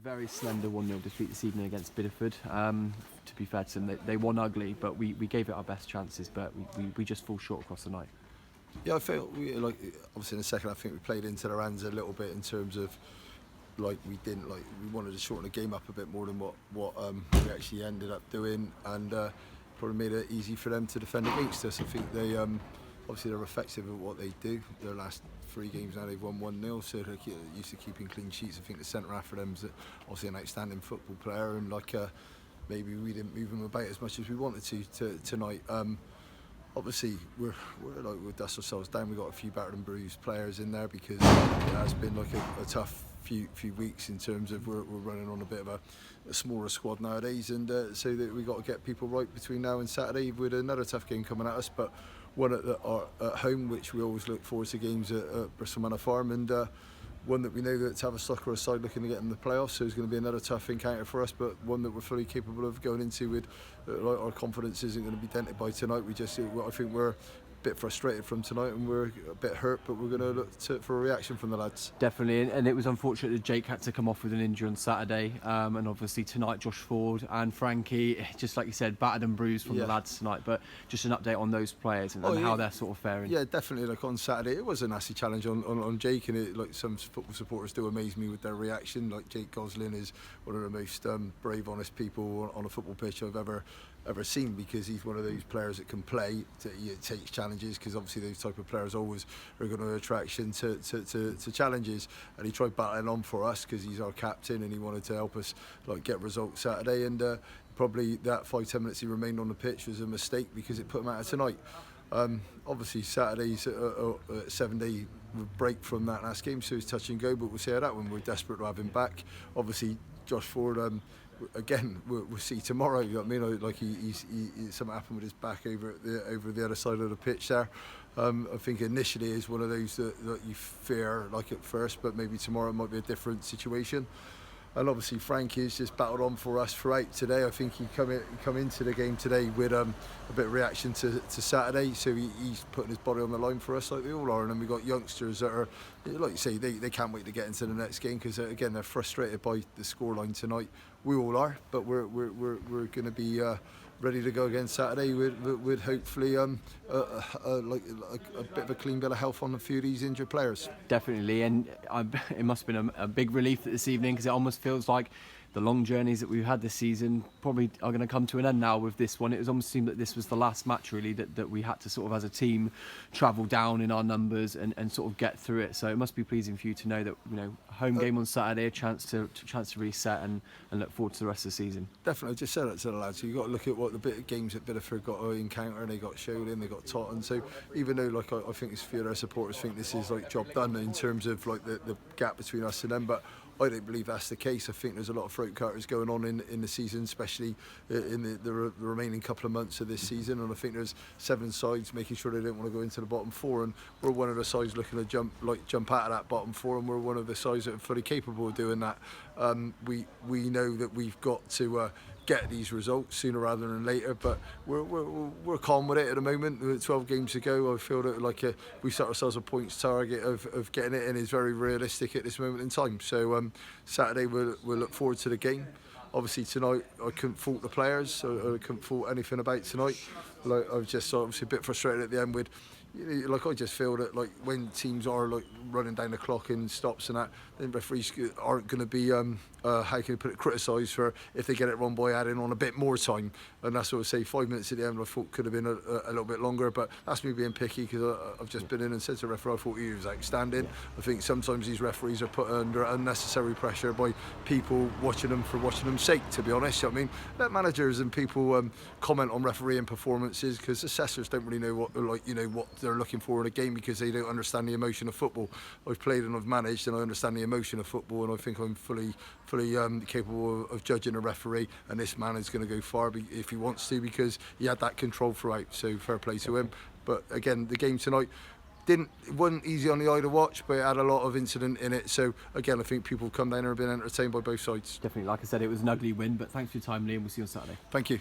Very slender 1-0 defeat this evening against Bideford. To be fair to them, they won ugly, but we gave it our best chances, but we just fall short across the night. Yeah, I felt obviously in the second, I think we played into their hands a little bit in terms of we wanted to shorten the game up a bit more than what we actually ended up doing, and probably made it easy for them to defend against us. I think they obviously they're effective at what they do. Their last 3 games now they've won 1-0, so they're used to keeping clean sheets. I think the centre half for them is obviously an outstanding football player, and maybe we didn't move him about as much as we wanted to tonight. Obviously, we'll dust ourselves down. We've got a few battered and bruised players in there because it has been a tough few weeks in terms of we're running on a bit of a smaller squad nowadays, and so that we got to get people right between now and Saturday with another tough game coming at us, but one at home, which we always look forward to games at Bristol Manor Farm, and one that we know that Tavistock are a side looking to get in the playoffs, so it's going to be another tough encounter for us, but one that we're fully capable of going into with. Our confidence isn't going to be dented by tonight. I think we're a bit frustrated from tonight, and we're a bit hurt, but we're going to look for a reaction from the lads. Definitely, and it was unfortunate that Jake had to come off with an injury on Saturday, and obviously tonight Josh Ford and Frankie, just like you said, battered and bruised from the lads tonight, but just an update on those players and how they're sort of faring. Yeah, definitely. On Saturday it was a nasty challenge on Jake, and some football supporters do amaze me with their reaction. Jake Goslin is one of the most brave, honest people on a football pitch I've ever seen, because he's one of those players that can play, takes challenges, because obviously those type of players always are going to attraction to challenges, and he tried battling on for us because he's our captain and he wanted to help us get results Saturday, and probably that 5-10 minutes he remained on the pitch was a mistake because it put him out of tonight. Obviously Saturday's a 7-day break from that last game, so it's touch and go, but we'll see how that one. We're desperate to have him back. Obviously Josh Ford, again, we'll see tomorrow. You know what I mean? He's something happened with his back over the other side of the pitch there. I think initially is one of those that you fear at first, but maybe tomorrow it might be a different situation. And obviously Frankie's just battled on for us throughout today. I think he come into the game today with a bit of reaction to Saturday, so he's putting his body on the line for us like they all are. And then we've got youngsters that are, like you say, they can't wait to get into the next game because again they're frustrated by the scoreline tonight. We all are, but we're going to be ready to go again Saturday with hopefully a bit of a clean bill of health on a few of these injured players. Definitely, and it must have been a big relief this evening, because it almost feels like the long journeys that we've had this season probably are going to come to an end now with this one. It was almost seemed that this was the last match really that we had to sort of as a team travel down in our numbers and sort of get through it. So it must be pleasing for you to know that home game on Saturday, a chance to reset and look forward to the rest of the season. Definitely, just said it to the lads. So you got to look at what the bit of games that Bideford got to encounter, and they got Sholing, they got Totton. So even though I think a few of their supporters think this is job done in terms of the gap between us and them, but I don't believe that's the case. I think there's a lot of throat cutters going on in the season, especially in the remaining couple of months of this season. And I think there's 7 sides making sure they don't want to go into the bottom 4. And we're one of the sides looking to jump out of that bottom 4, and we're one of the sides that are fully capable of doing that. We know that we've got to get these results sooner rather than later, but we're calm with it at the moment. With 12 games to go, I feel that we set ourselves a points target of getting it, and is very realistic at this moment in time. So Saturday we'll look forward to the game. Obviously tonight I couldn't fault the players, so I couldn't fault anything about tonight. I was just obviously a bit frustrated at the end with. I just feel that when teams are running down the clock in stops and that, then referees aren't going to be how can you put it, criticised for if they get it wrong by adding on a bit more time. And that's what I say, 5 minutes at the end I thought could have been a little bit longer, but that's me being picky because I've just been in and said to the referee I thought he was outstanding. I think sometimes these referees are put under unnecessary pressure by people watching them for watching them's sake, to be honest. I mean, let managers and people comment on refereeing performances, because assessors don't really know what they're looking for in a game because they don't understand the emotion of football. I've played and I've managed, and I understand the emotion of football, and I think I'm fully capable of judging a referee, and this man is going to go far if he wants to, because he had that control throughout, so fair play to him. But again, the game tonight wasn't easy on the eye to watch, but it had a lot of incident in it. So again, I think people have come down and have been entertained by both sides. Definitely, like I said, it was an ugly win, but thanks for your time, Lee, and we'll see you on Saturday. Thank you.